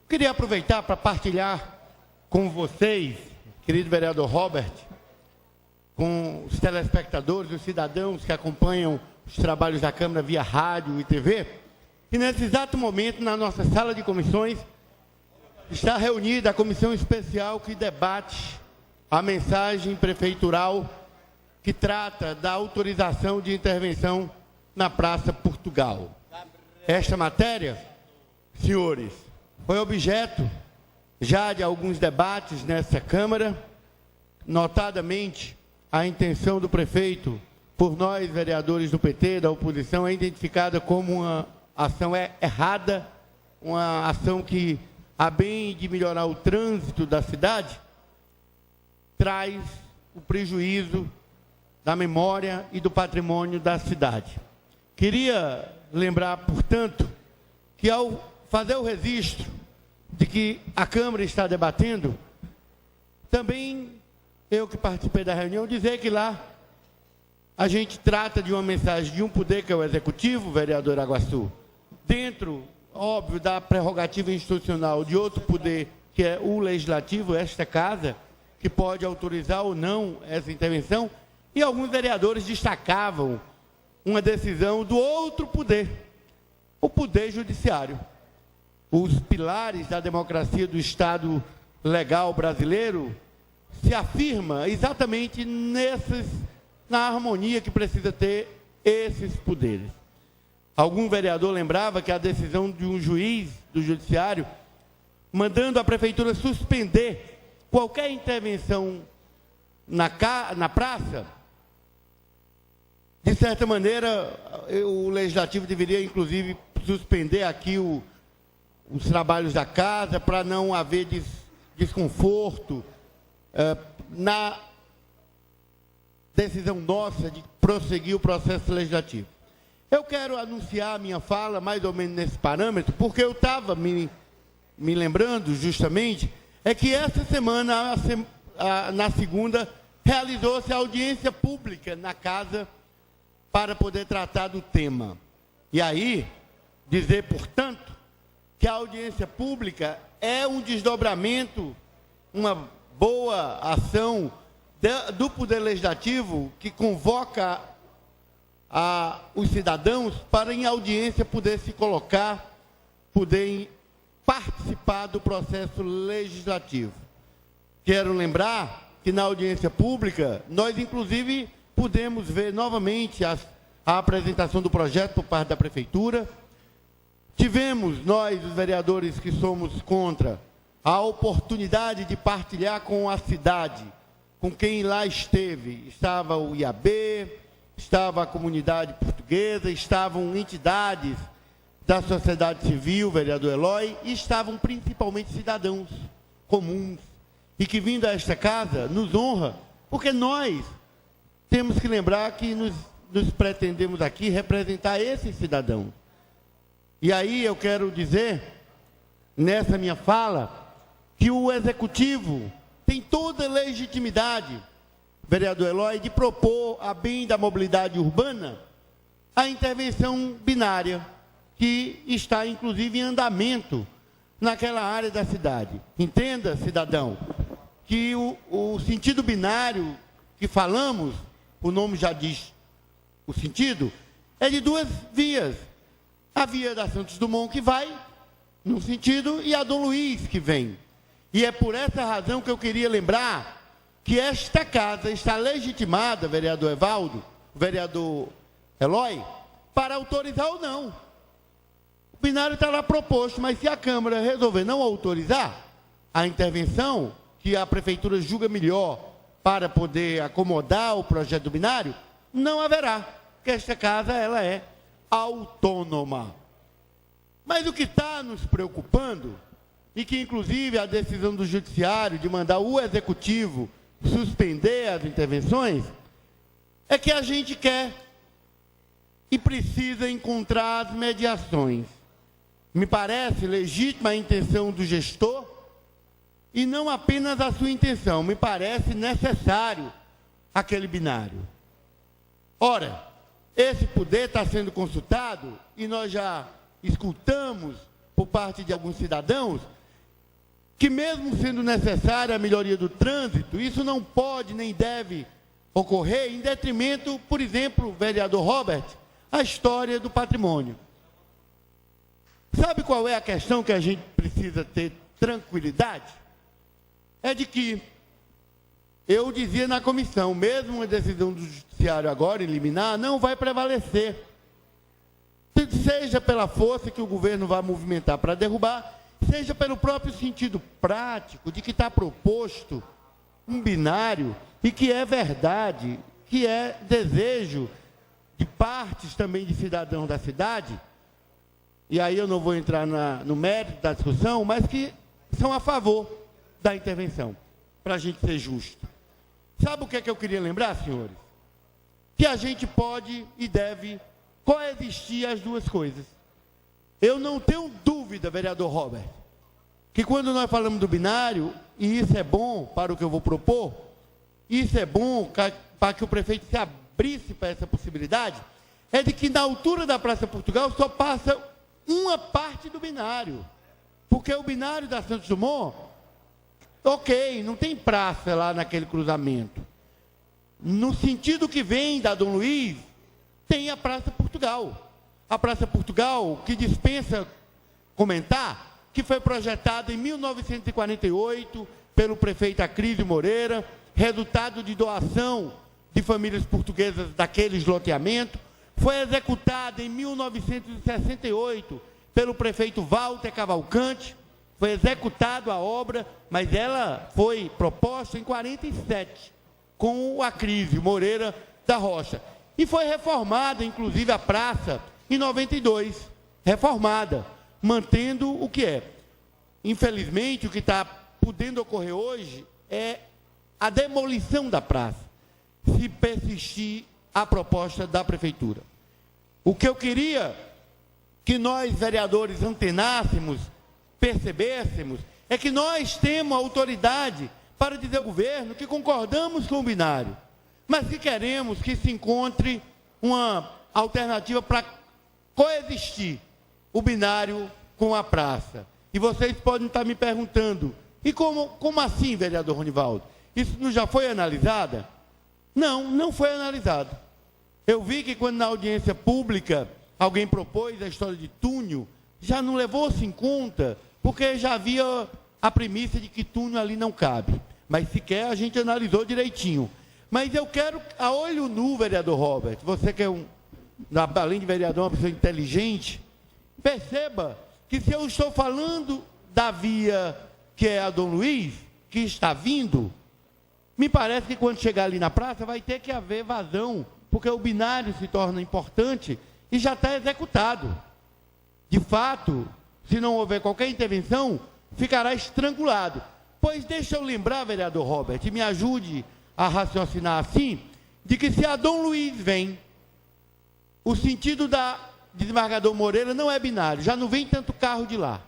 Queria aproveitar para partilhar com vocês, querido vereador Robert, com os telespectadores, os cidadãos que acompanham os trabalhos da Câmara via rádio e TV, que nesse exato momento, na nossa sala de comissões, está reunida a comissão especial que debate a mensagem prefeitural que trata da autorização de intervenção na Praça Portugal. Esta matéria, senhores, foi objeto já de alguns debates nessa Câmara, notadamente a intenção do prefeito, por nós vereadores do PT, da oposição, é identificada como uma ação errada, uma ação que, a bem de melhorar o trânsito da cidade, traz o prejuízo da memória e do patrimônio da cidade. Queria lembrar, portanto, que ao fazer o registro de que a Câmara está debatendo, também eu que participei da reunião, dizer que lá a gente trata de uma mensagem de um poder que é o Executivo, vereador Aguaçu, dentro, óbvio, da prerrogativa institucional de outro poder, que é o Legislativo, esta Casa, que pode autorizar ou não essa intervenção, e alguns vereadores destacavam uma decisão do outro poder, o Poder Judiciário. Os pilares da democracia do Estado legal brasileiro se afirma exatamente na harmonia que precisa ter esses poderes. Algum vereador lembrava que a decisão de um juiz do Judiciário mandando a Prefeitura suspender qualquer intervenção na praça, de certa maneira, o Legislativo deveria, inclusive, suspender aqui os trabalhos da casa para não haver desconforto na decisão nossa de prosseguir o processo legislativo. Eu quero anunciar a minha fala mais ou menos nesse parâmetro, porque eu estava me lembrando justamente, é que essa semana, na segunda, realizou-se a audiência pública na casa para poder tratar do tema. E aí, dizer, portanto, que a audiência pública é um desdobramento, uma boa ação do Poder Legislativo que convoca os cidadãos para, em audiência, poder se colocar, poder participar do processo legislativo. Quero lembrar que na audiência pública, nós, inclusive, pudemos ver novamente a apresentação do projeto por parte da Prefeitura. Tivemos, nós, os vereadores que somos contra, a oportunidade de partilhar com a cidade, com quem lá esteve. Estava o IAB, estava a comunidade portuguesa, estavam entidades da sociedade civil, vereador Eloy, e estavam principalmente cidadãos comuns, e que, vindo a esta casa, nos honra, porque nós temos que lembrar que nos pretendemos aqui representar esses cidadãos. E aí eu quero dizer, nessa minha fala, que o Executivo tem toda a legitimidade, vereador Eloy, de propor, a bem da mobilidade urbana, a intervenção binária, que está, inclusive, em andamento naquela área da cidade. Entenda, cidadão, que o sentido binário que falamos, o nome já diz o sentido, é de duas vias. A via da Santos Dumont que vai num sentido e a Dom Luiz que vem. E é por essa razão que eu queria lembrar que esta casa está legitimada, vereador Evaldo, vereador Eloy, para autorizar ou não. O binário está lá proposto, mas se a Câmara resolver não autorizar a intervenção, que a Prefeitura julga melhor para poder acomodar o projeto do binário, não haverá, porque esta casa ela é autônoma. Mas o que está nos preocupando, e que inclusive a decisão do Judiciário de mandar o Executivo suspender as intervenções, é que a gente quer e precisa encontrar as mediações. Me parece legítima a intenção do gestor, e não apenas a sua intenção, me parece necessário aquele binário. Ora, esse poder está sendo consultado, e nós já escutamos por parte de alguns cidadãos, que mesmo sendo necessária a melhoria do trânsito, isso não pode nem deve ocorrer em detrimento, por exemplo, vereador Robert, a história do patrimônio. Sabe qual é a questão que a gente precisa ter tranquilidade? É de que, eu dizia na comissão, mesmo a decisão do judiciário agora, liminar, não vai prevalecer. Seja pela força que o governo vai movimentar para derrubar, seja pelo próprio sentido prático de que está proposto um binário e que é verdade, que é desejo de partes também de cidadãos da cidade, e aí eu não vou entrar no mérito da discussão, mas que são a favor da intervenção, para a gente ser justo. Sabe o que é que eu queria lembrar, senhores? Que a gente pode e deve coexistir as duas coisas. Eu não tenho dúvida, vereador Robert, que quando nós falamos do binário, e isso é bom para o que eu vou propor, isso é bom para que o prefeito se abrisse para essa possibilidade, é de que na altura da Praça Portugal só passa uma parte do binário. Porque o binário da Santos Dumont, ok, não tem praça lá naquele cruzamento. No sentido que vem da Dom Luiz, tem a Praça Portugal. A Praça Portugal, que dispensa comentar, que foi projetada em 1948 pelo prefeito Acrísio Moreira, resultado de doação de famílias portuguesas daqueles loteamentos, foi executada em 1968 pelo prefeito Walter Cavalcante, foi executada a obra, mas ela foi proposta em 47, com o Acrísio Moreira da Rocha. E foi reformada, inclusive, a praça em 92, reformada, mantendo o que é. Infelizmente, o que está podendo ocorrer hoje é a demolição da praça, se persistir a proposta da prefeitura. O que eu queria que nós, vereadores, antenássemos, percebêssemos, é que nós temos autoridade para dizer ao governo que concordamos com o binário, mas que queremos que se encontre uma alternativa para coexistir o binário com a praça. E vocês podem estar me perguntando, e como assim, vereador Ronivaldo? Isso não já foi analisado? Não, não foi analisado. Eu vi que quando na audiência pública alguém propôs a história de túnel, já não levou-se em conta, porque já havia a premissa de que túnel ali não cabe. Mas sequer a gente analisou direitinho. Mas eu quero, a olho nu, vereador Robert, você que é além de vereador, uma pessoa inteligente, perceba que se eu estou falando da via que é a Dom Luiz, que está vindo, me parece que quando chegar ali na praça vai ter que haver vazão, porque o binário se torna importante e já está executado. De fato, se não houver qualquer intervenção, ficará estrangulado. Pois deixa eu lembrar, vereador Robert, e me ajude a raciocinar assim, de que se a Dom Luiz vem, o sentido da desembargador Moreira não é binário, já não vem tanto carro de lá.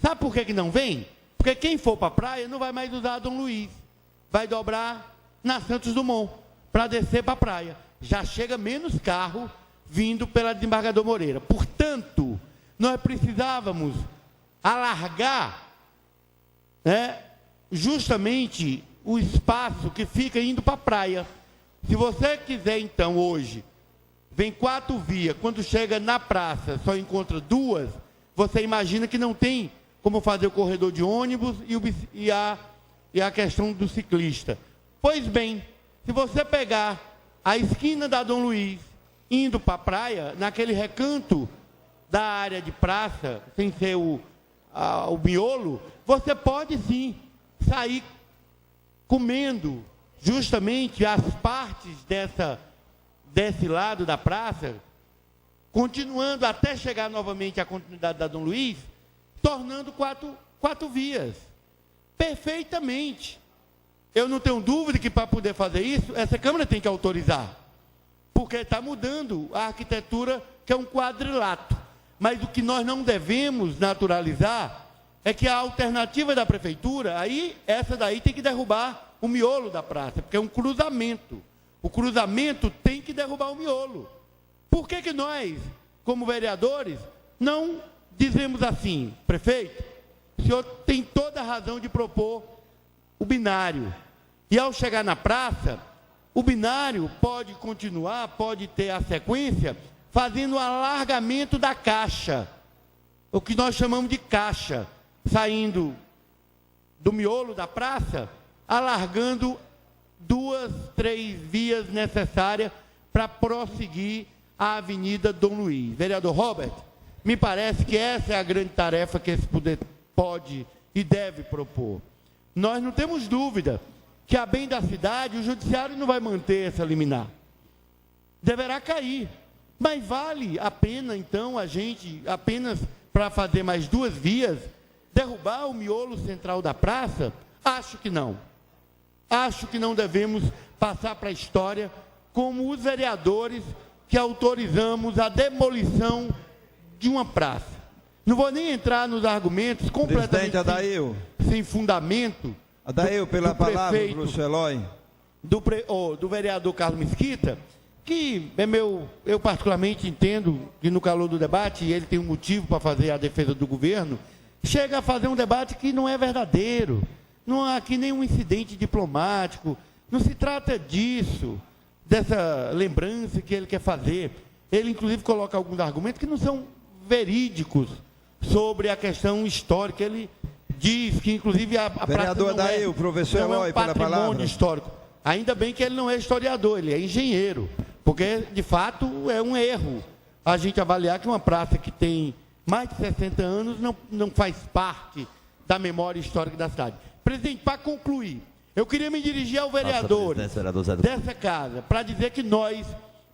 Sabe por que não vem? Porque quem for para a praia não vai mais usar a Dom Luiz, vai dobrar na Santos Dumont, para descer para a praia. Já chega menos carro vindo pela desembargador Moreira. Portanto, nós precisávamos alargar, justamente o espaço que fica indo para a praia. Se você quiser, então, hoje, vem 4 vias, quando chega na praça só encontra 2, você imagina que não tem como fazer o corredor de ônibus e a questão do ciclista. Pois bem, se você pegar a esquina da Dom Luiz, indo para a praia, naquele recanto da área de praça, sem ser o miolo, você pode sim sair comendo justamente as partes desse lado da praça, continuando até chegar novamente à continuidade da Dom Luiz, tornando 4 vias. Perfeitamente. Eu não tenho dúvida que para poder fazer isso, essa Câmara tem que autorizar. Porque está mudando a arquitetura, que é um quadrilato. Mas o que nós não devemos naturalizar é que a alternativa da prefeitura, aí, essa daí tem que derrubar o miolo da praça, porque é um cruzamento. O cruzamento tem que derrubar o miolo. Por que nós, como vereadores, não dizemos assim, prefeito, o senhor tem toda a razão de propor o binário. E ao chegar na praça, o binário pode continuar, pode ter a sequência, fazendo o alargamento da caixa, o que nós chamamos de caixa, saindo do miolo da praça, alargando 2, 3 vias necessárias para prosseguir a Avenida Dom Luiz. Vereador Robert, me parece que essa é a grande tarefa que esse poder pode e deve propor. Nós não temos dúvida que, a bem da cidade, o judiciário não vai manter essa liminar. Deverá cair. Mas vale a pena, então, a gente, apenas para fazer mais 2 vias, derrubar o miolo central da praça? Acho que não. Acho que não devemos passar para a história como os vereadores que autorizamos a demolição de uma praça. Não vou nem entrar nos argumentos completamente sem fundamento. Adail, pela palavra, professor Eloy. Do vereador Carlos Mesquita, que eu particularmente entendo que no calor do debate, ele tem um motivo para fazer a defesa do governo, chega a fazer um debate que não é verdadeiro. Não há aqui nenhum incidente diplomático, não se trata disso, dessa lembrança que ele quer fazer. Ele, inclusive, coloca alguns argumentos que não são verídicos sobre a questão histórica. Ele diz que, inclusive, a praça não professor Eloy, é um patrimônio histórico. Ainda bem que ele não é historiador, ele é engenheiro, porque, de fato, é um erro a gente avaliar que uma praça que tem mais de 60 anos não faz parte da memória histórica da cidade. Presidente, para concluir, eu queria me dirigir ao vereador dessa casa para dizer que nós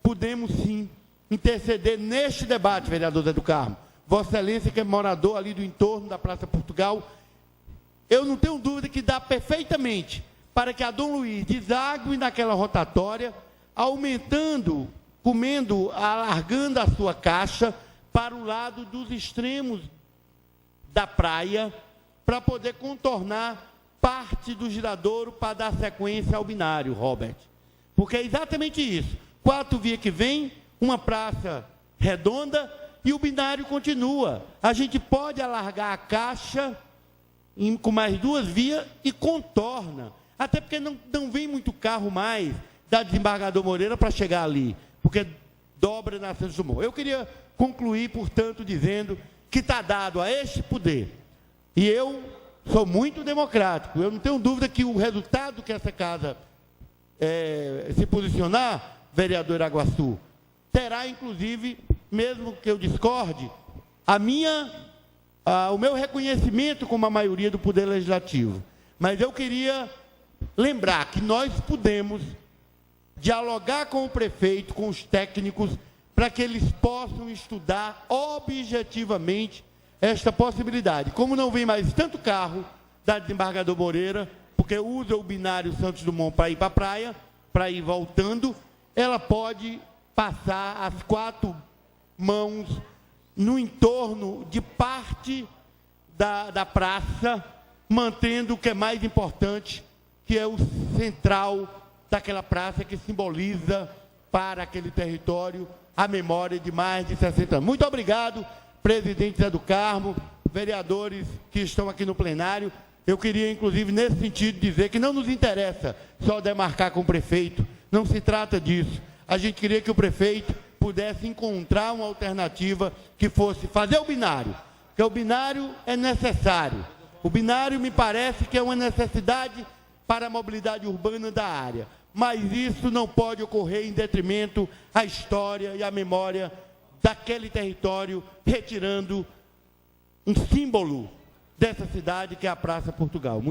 podemos, sim, interceder neste debate, vereador Zé do Carmo. Vossa Excelência, que é morador ali do entorno da Praça Portugal, eu não tenho dúvida que dá perfeitamente para que a Dom Luiz desague naquela rotatória, aumentando, alargando a sua caixa para o lado dos extremos da praia, para poder contornar parte do giradouro para dar sequência ao binário, Robert. Porque é exatamente isso. 4 vias que vem, uma praça redonda e o binário continua. A gente pode alargar a caixa com mais 2 vias e contorna. Até porque não vem muito carro mais da Desembargador Moreira para chegar ali, porque dobra na Santos Dumont. Eu queria concluir, portanto, dizendo que está dado a este poder. E eu sou muito democrático. Eu não tenho dúvida que o resultado que essa casa se posicionar, vereador Iraguaçu, terá, inclusive, mesmo que eu discorde, o meu reconhecimento como a maioria do Poder Legislativo. Mas eu queria lembrar que nós podemos dialogar com o prefeito, com os técnicos, para que eles possam estudar objetivamente esta possibilidade. Como não vem mais tanto carro da Desembargador Moreira, porque usa o binário Santos Dumont para ir para a praia, para ir voltando, ela pode passar as 4 mãos no entorno de parte da praça, mantendo o que é mais importante, que é o central daquela praça que simboliza para aquele território a memória de mais de 60 anos. Muito obrigado, presidente Zé do Carmo, vereadores que estão aqui no plenário. Eu queria, inclusive, nesse sentido, dizer que não nos interessa só demarcar com o prefeito, não se trata disso. A gente queria que o prefeito pudesse encontrar uma alternativa que fosse fazer o binário, porque o binário é necessário. O binário me parece que é uma necessidade para a mobilidade urbana da área, mas isso não pode ocorrer em detrimento à história e à memória daquele território, retirando um símbolo dessa cidade que é a Praça Portugal. Muito